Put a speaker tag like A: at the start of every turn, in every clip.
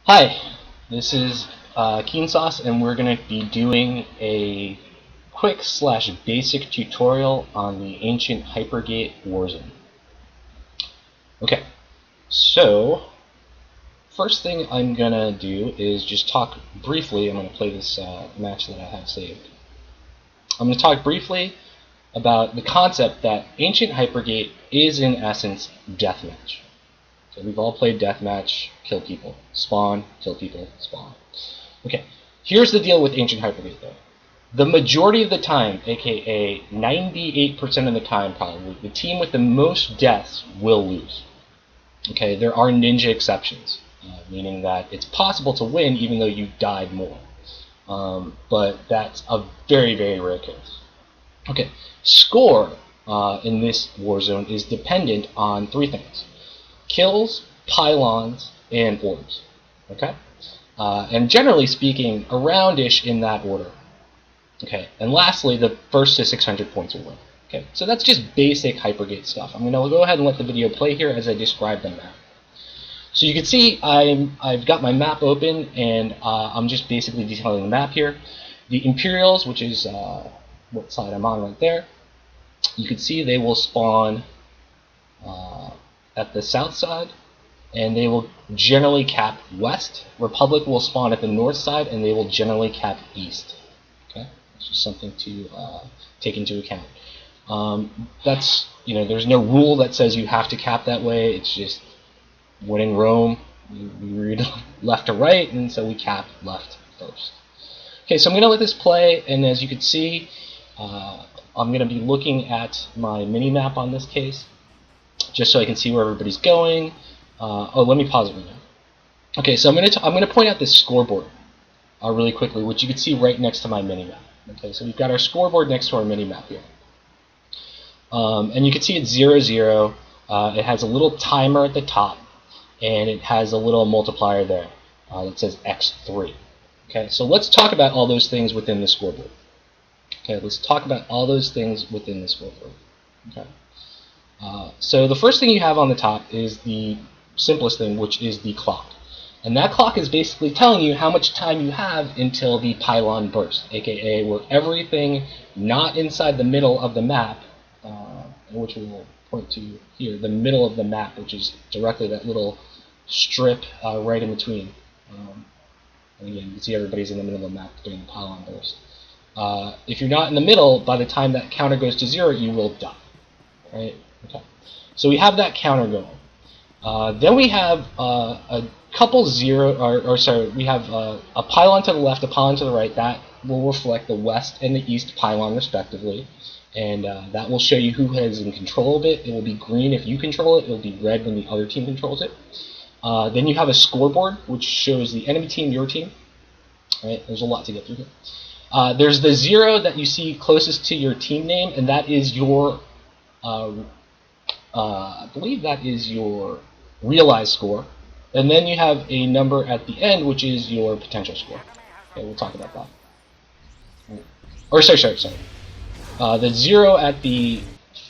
A: Hi, this is Keen Sauce, and we're going to be doing a quick slash basic tutorial on the Ancient Hypergate warzone. Okay, so first thing I'm going to do is just talk briefly. I'm going to play this match that I have saved. I'm going to talk briefly about the concept that Ancient Hypergate is in essence deathmatch. So we've all played deathmatch, kill people, spawn, kill people, spawn. Okay, here's the deal with Ancient Hypergate though. The majority of the time, aka 98% of the time probably, the team with the most deaths will lose. Okay, there are ninja exceptions, meaning that it's possible to win even though you died more. But that's a very, very rare case. Okay, score in this warzone is dependent on three things: kills, pylons, and orbs. Okay, and generally speaking, around-ish in that order. Okay, and lastly, the first to 600 points will win. Okay, so that's just basic Hypergate stuff. I'm going to go ahead and let the video play here as I describe the map. So you can see I've got my map open, and I'm just basically detailing the map here. The Imperials, which is what side I'm on right there, you can see they will spawn at the south side, and they will generally cap west. Republic will spawn at the north side, and they will generally cap east. Okay, that's just something to take into account. That's, there's no rule that says you have to cap that way. It's just when in Rome, we read left to right, and so we cap left first. Okay, so I'm going to let this play, and as you can see, I'm going to be looking at my mini map on this case, just so I can see where everybody's going. Let me pause it right now. Okay, so I'm going to point out this scoreboard really quickly, which you can see right next to my mini map. Okay, so we've got our scoreboard next to our mini map here, and you can see it's 0-0. It has a little timer at the top, and it has a little multiplier there that says X3. Okay, so let's talk about all those things within the scoreboard. Okay, let's talk about all those things within the scoreboard. Okay. So the first thing you have on the top is the simplest thing, which is the clock. And that clock is basically telling you how much time you have until the pylon burst, aka where everything not inside the middle of the map, which we will point to here, the middle of the map, which is directly that little strip right in between. And again, you can see everybody's in the middle of the map during the pylon burst. If you're not in the middle, by the time that counter goes to 0, you will die. Right? Okay. So we have that counter going. Then we have a couple we have a pylon to the left, a pylon to the right. That will reflect the west and the east pylon respectively, and that will show you who is in control of it. It will be green if you control it. It will be red when the other team controls it. Then you have a scoreboard, which shows the enemy team, your team. Right? There's a lot to get through here. There's the 0 that you see closest to your team name, and that is your I believe that is your realized score. And then you have a number at the end, which is your potential score. Okay, we'll talk about that. Or sorry. The 0 at the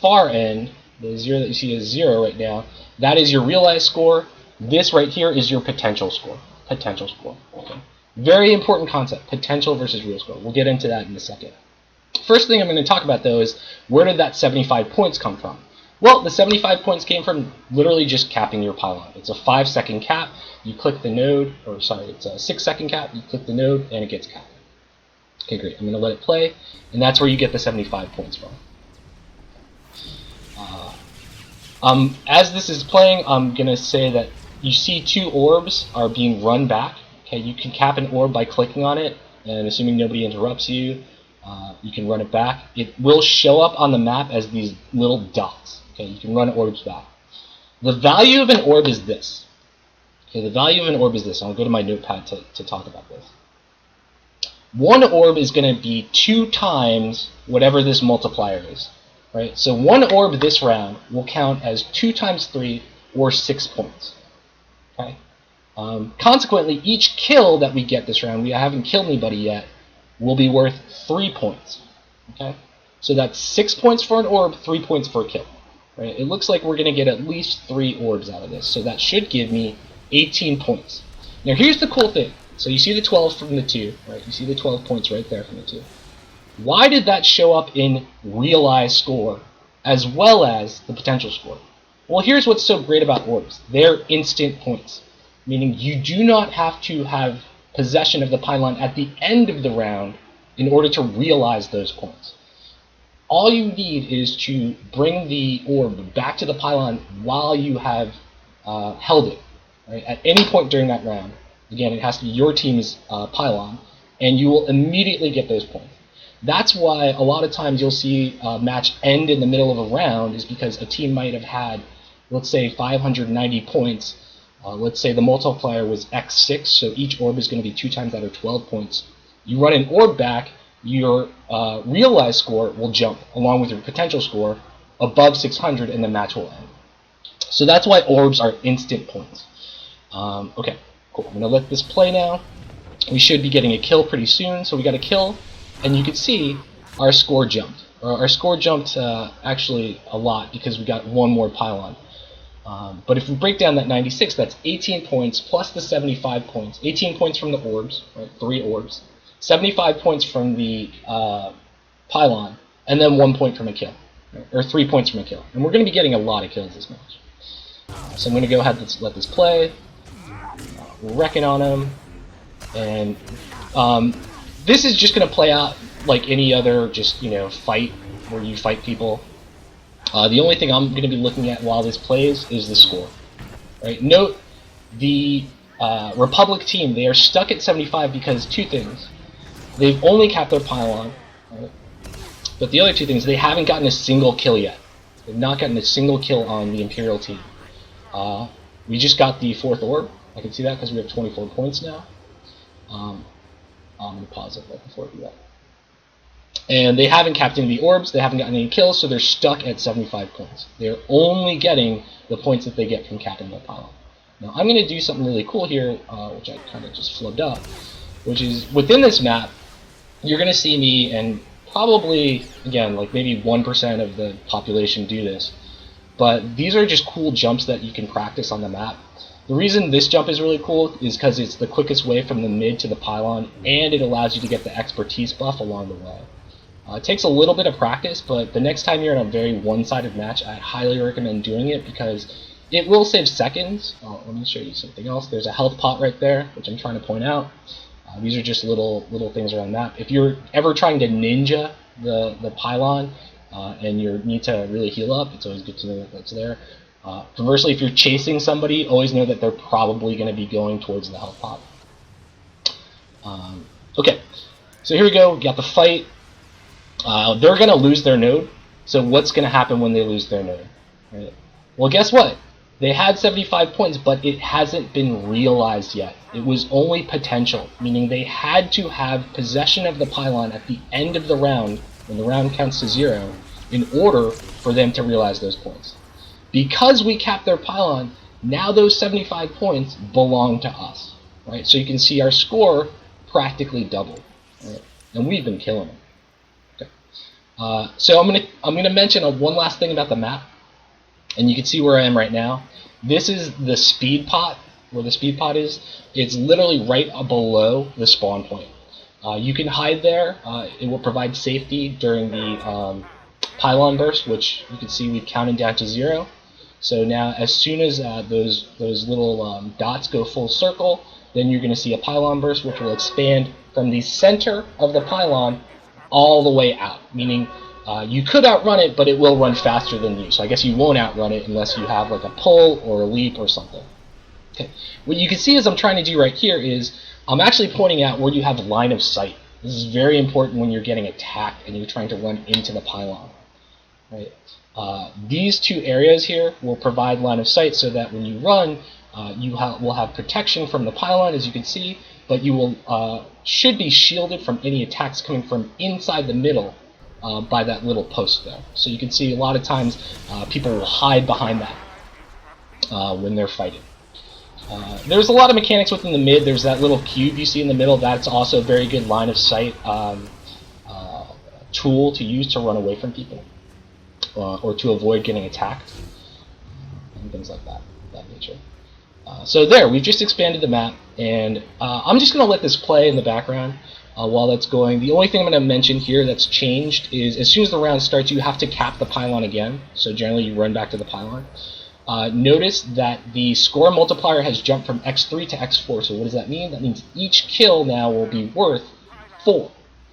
A: far end, the 0 that you see as 0 right now, that is your realized score. This right here is your potential score. Okay. Very important concept, potential versus real score. We'll get into that in a second. First thing I'm going to talk about, though, is where did that 75 points come from? Well, the 75 points came from literally just capping your pylon. It's a 5-second cap. You click the node, it's a 6-second cap. You click the node, and it gets capped. Okay, great. I'm going to let it play, and that's where you get the 75 points from. As this is playing, I'm going to say that you see 2 orbs are being run back. Okay, you can cap an orb by clicking on it, and assuming nobody interrupts you, you can run it back. It will show up on the map as these little dots. Okay, you can run orbs back. The value of an orb is this. Okay, the value of an orb is this. I'll go to my notepad to talk about this. 1 orb is going to be 2 times whatever this multiplier is. Right? So 1 orb this round will count as 2 times 3 or 6 points. Okay? Consequently, each kill that we get this round, we haven't killed anybody yet, will be worth 3 points. Okay? So that's 6 points for an orb, 3 points for a kill. Right? It looks like we're going to get at least 3 orbs out of this, so that should give me 18 points. Now here's the cool thing. So you see the 12 from the 2, right? You see the 12 points right there from the 2. Why did that show up in realized score as well as the potential score? Well, here's what's so great about orbs. They're instant points, meaning you do not have to have possession of the pylon at the end of the round in order to realize those points. All you need is to bring the orb back to the pylon while you have held it, right? At any point during that round. Again, it has to be your team's pylon, and you will immediately get those points. That's why a lot of times you'll see a match end in the middle of a round is because a team might have had, let's say, 590 points. Let's say the multiplier was x6, so each orb is going to be 2 times that, or 12 points. You run an orb back, your realized score will jump along with your potential score above 600, and the match will end. So that's why orbs are instant points. Okay, cool. I'm going to let this play now. We should be getting a kill pretty soon, so we got a kill. And you can see our score jumped. Our score jumped actually a lot because we got one more pylon. But if we break down that 96, that's 18 points plus the 75 points. 18 points from the orbs, right? 3 orbs. 75 points from the pylon, and then 1 point from a kill, right? Or 3 points from a kill. And we're going to be getting a lot of kills this match. So I'm going to go ahead and let this play. We're wrecking on him, and this is just going to play out like any other fight where you fight people. The only thing I'm going to be looking at while this plays is the score. Right? Note the Republic team, they are stuck at 75 because 2 things. They've only capped their pylon, right? But the other 2 things, they haven't gotten a single kill yet. They've not gotten a single kill on the Imperial team. We just got the 4th orb. I can see that because we have 24 points now. I'm going to pause it right before I do that. And they haven't capped any of the orbs, they haven't gotten any kills, so they're stuck at 75 points. They're only getting the points that they get from capping their pylon. Now I'm going to do something really cool here, which I kind of just flubbed up, which is within this map, you're going to see me, and probably, again, like maybe 1% of the population do this, but these are just cool jumps that you can practice on the map. The reason this jump is really cool is because it's the quickest way from the mid to the pylon, and it allows you to get the expertise buff along the way. It takes a little bit of practice, but the next time you're in a very one-sided match, I highly recommend doing it because it will save seconds. Let me show you something else. There's a health pot right there, which I'm trying to point out. These are just little things around the map. If you're ever trying to ninja the pylon and you need to really heal up, it's always good to know that that's there. Conversely, if you're chasing somebody, always know that they're probably going to be going towards the health pot. Okay, so here we go. We got the fight. They're going to lose their node. So what's going to happen when they lose their node? Right? Well, guess what? They had 75 points, but it hasn't been realized yet. It was only potential, meaning they had to have possession of the pylon at the end of the round, when the round counts to 0, in order for them to realize those points. Because we capped their pylon, now those 75 points belong to us. Right? So you can see our score practically doubled. Right? And we've been killing them. Okay. So I'm gonna mention one last thing about the map, and you can see where I am right now. This is the speed pot, where the speed pot is. It's literally right below the spawn point. You can hide there. It will provide safety during the pylon burst, which you can see we've counted down to 0. So now, as soon as those little dots go full circle, then you're going to see a pylon burst, which will expand from the center of the pylon all the way out. Meaning, you could outrun it, but it will run faster than you. So I guess you won't outrun it unless you have like a pull or a leap or something. Okay. What you can see as I'm trying to do right here is I'm actually pointing out where you have line of sight. This is very important when you're getting attacked and you're trying to run into the pylon. Right. These 2 areas here will provide line of sight so that when you run, you will have protection from the pylon, as you can see, but you will should be shielded from any attacks coming from inside the middle by that little post there. So you can see a lot of times people will hide behind that when they're fighting. There's a lot of mechanics within the mid. There's that little cube you see in the middle. That's also a very good line of sight tool to use to run away from people. Or to avoid getting attacked, and things like that nature. So there, we've just expanded the map. And I'm just going to let this play in the background while that's going. The only thing I'm going to mention here that's changed is as soon as the round starts, you have to cap the pylon again. So generally you run back to the pylon. Notice that the score multiplier has jumped from x3 to x4. So what does that mean? That means each kill now will be worth 4.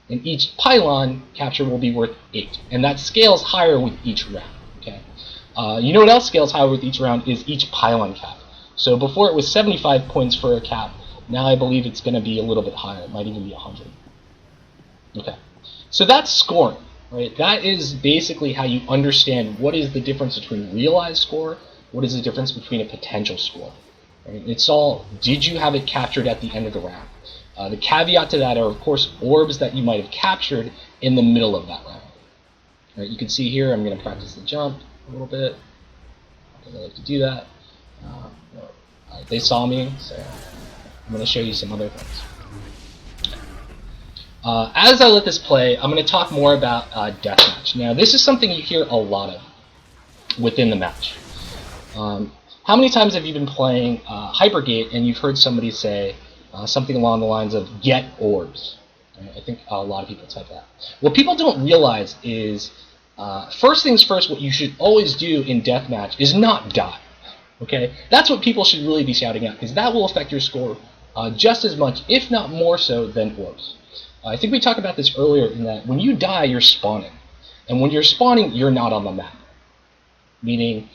A: And each pylon capture will be worth 8. And that scales higher with each round. Okay. You know what else scales higher with each round is each pylon cap. So before it was 75 points for a cap. Now I believe it's going to be a little bit higher. It might even be 100. Okay. So that's scoring. Right? That is basically how you understand what is the difference between realized score, what is the difference between a potential score. Right? It's all, did you have it captured at the end of the round? The caveat to that are, of course, orbs that you might have captured in the middle of that round. Right? You can see here, I'm going to practice the jump a little bit. I like to do that. They saw me, so I'm going to show you some other things. As I let this play, I'm going to talk more about deathmatch. Now, this is something you hear a lot of within the match. How many times have you been playing Hypergate and you've heard somebody say something along the lines of "get orbs"? Right? I think a lot of people type that. What people don't realize is, first things first, what you should always do in deathmatch is not die. Okay, that's what people should really be shouting out, because that will affect your score just as much, if not more so, than orbs. I think we talked about this earlier in that when you die, you're spawning. And when you're spawning, you're not on the map. Meaning,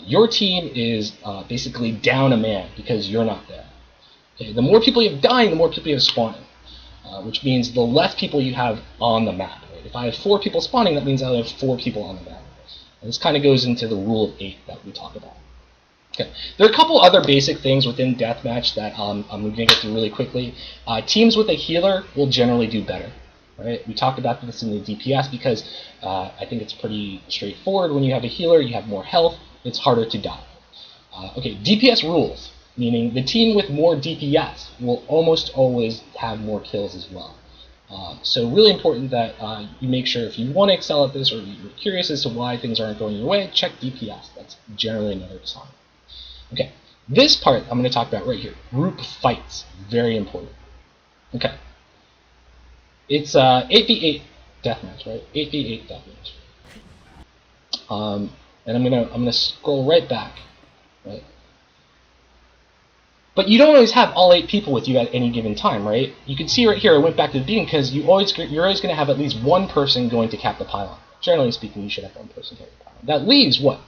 A: your team is basically down a man because you're not there. Okay? The more people you have dying, the more people you have spawning. Which means the less people you have on the map. Right? If I have 4 people spawning, that means I have 4 people on the map. And this kind of goes into the rule of 8 that we talk about. Okay. There are a couple other basic things within deathmatch that I'm going to get through really quickly. Teams with a healer will generally do better. Right? We talked about this in the DPS because I think it's pretty straightforward. When you have a healer, you have more health. It's harder to die. Okay, DPS rules, meaning the team with more DPS will almost always have more kills as well. So really important that you make sure if you want to excel at this or you're curious as to why things aren't going your way, check DPS. That's generally another sign. Okay, this part I'm going to talk about right here. Group fights, very important. Okay, it's 8v8 deathmatch, right? 8v8 deathmatch. And I'm gonna scroll right back, right? But you don't always have all 8 people with you at any given time, right? You can see right here, I went back to the beginning because you're always going to have at least one person going to cap the pylon. Generally speaking, you should have one person cap the pylon. That leaves what?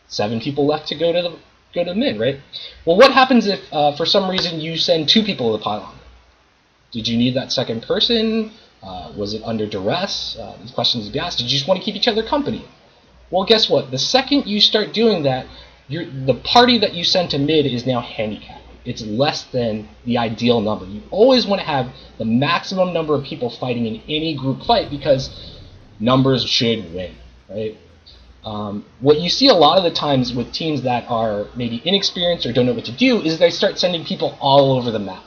A: 7 people left to go to mid, right? Well, what happens if for some reason you send 2 people to the pylon? Did you need that second person? Was it under duress? These questions to be asked. Did you just want to keep each other company? Well, guess what? The second you start doing that, the party that you send to mid is now handicapped. It's less than the ideal number. You always want to have the maximum number of people fighting in any group fight because numbers should win, right? What you see a lot of the times with teams that are maybe inexperienced or don't know what to do is they start sending people all over the map.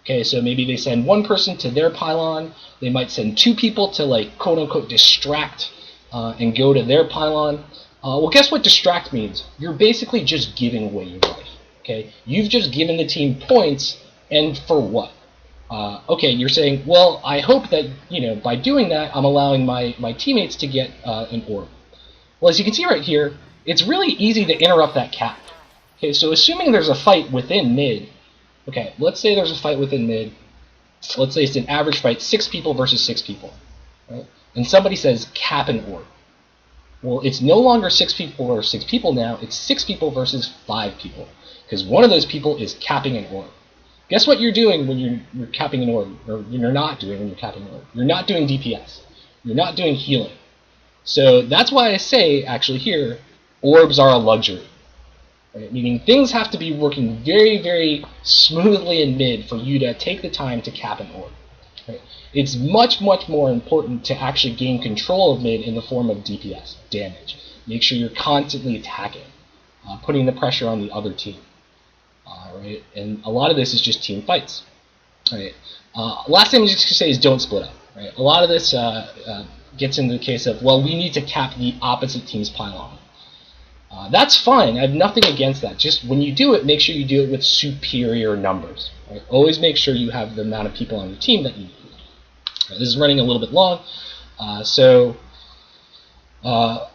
A: Okay, so maybe they send one person to their pylon. They might send 2 people to, like, quote-unquote distract and go to their pylon. Well, guess what distract means? You're basically just giving away your life. Okay, you've just given the team points, and for what? Okay, you're saying, well, I hope that, by doing that, I'm allowing my teammates to get an orb. Well, as you can see right here, it's really easy to interrupt that cap. Okay, so assuming there's a fight within mid, okay, let's say there's a fight within mid, let's say it's an average fight, 6 people versus 6 people, right? And somebody says, cap an orb. Well, it's no longer 6 people versus 6 people now, it's 6 people versus 5 people. Because one of those people is capping an orb. Guess what you're doing when you're capping an orb, or you're not doing when you're capping an orb? You're not doing DPS. You're not doing healing. So that's why I say, actually here, orbs are a luxury. Right? Meaning things have to be working very, very smoothly in mid for you to take the time to cap an orb. Right? It's much, much more important to actually gain control of mid in the form of DPS, damage. Make sure you're constantly attacking, putting the pressure on the other team. Right? And a lot of this is just team fights. Right? Last thing I'm just going to say is don't split up. Right? A lot of this gets into the case of, well, we need to cap the opposite team's pylon. That's fine. I have nothing against that. Just when you do it, make sure you do it with superior numbers. Right? Always make sure you have the amount of people on your team that you need. Right, this is running a little bit long,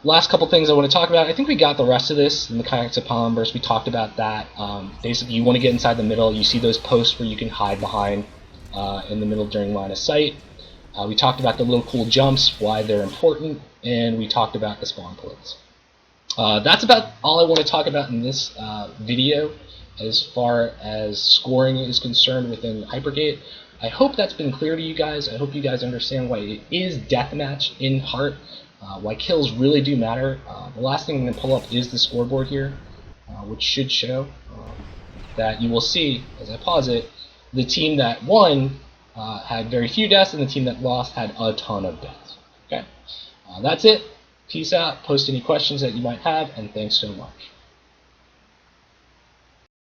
A: last couple things I want to talk about. I think we got the rest of this in the Kayaks of Pylon burst. We talked about that. Basically, you want to get inside the middle. You see those posts where you can hide behind in the middle during line of sight. We talked about the little cool jumps, why they're important, and we talked about the spawn points. That's about all I want to talk about in this video as far as scoring is concerned within Hypergate. I hope that's been clear to you guys. I hope you guys understand why it is deathmatch in Heart, why kills really do matter. The last thing I'm going to pull up is the scoreboard here, which should show that you will see, as I pause it, the team that won had very few deaths, and the team that lost had a ton of deaths. Okay, that's it. Peace out. Post any questions that you might have, and thanks so much.